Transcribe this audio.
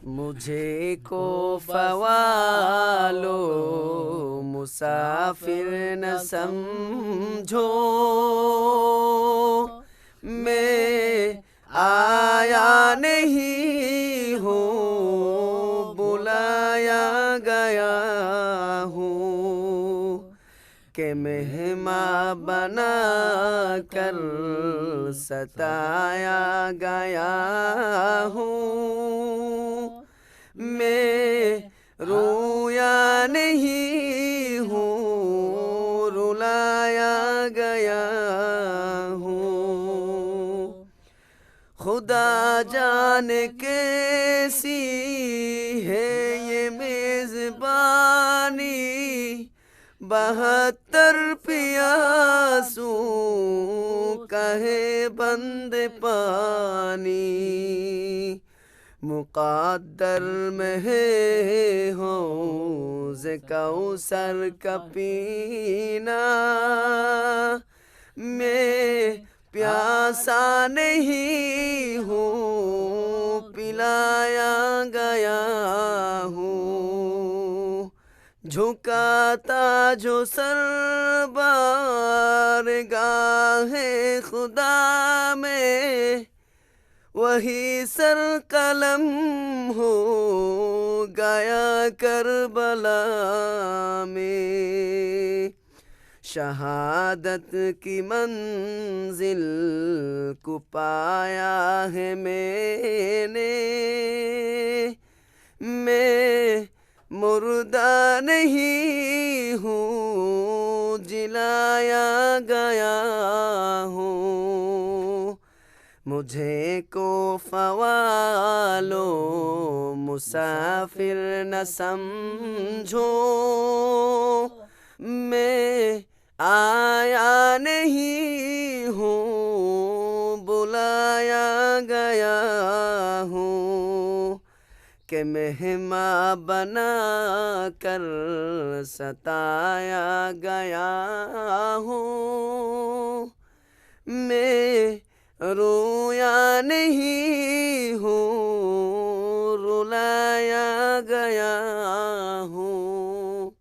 مجھے کو فوالو مسافر نہ سمجھو، میں آیا نہیں ہوں بلایا گیا ہوں، کہ مہمان بنا کر ستایا گیا ہوں، میں رویا نہیں ہوں رلایا گیا ہوں۔ خدا جانے کیسی ہے یہ میزبانی، 72 پیاسوں کا ہے بند پانی، مقدر میں ہے حوض کوثر کا پینا، میں پیاسا نہیں ہوں پلایا گیا ہوں، جھکاتا جو سر بارگاہ خدا میں، وہی سر قلم ہو گیا کربلا میں، شہادت کی منزل کو پایا ہے میں نے، میں مردہ نہیں ہوں جلایا گیا ہوں، مجھے کو فوالو مسافر نہ سمجھو، میں آیا نہیں ہوں بلایا گیا ہوں، کہ مہمان بنا کر ستایا گیا ہوں، میں رویا نہیں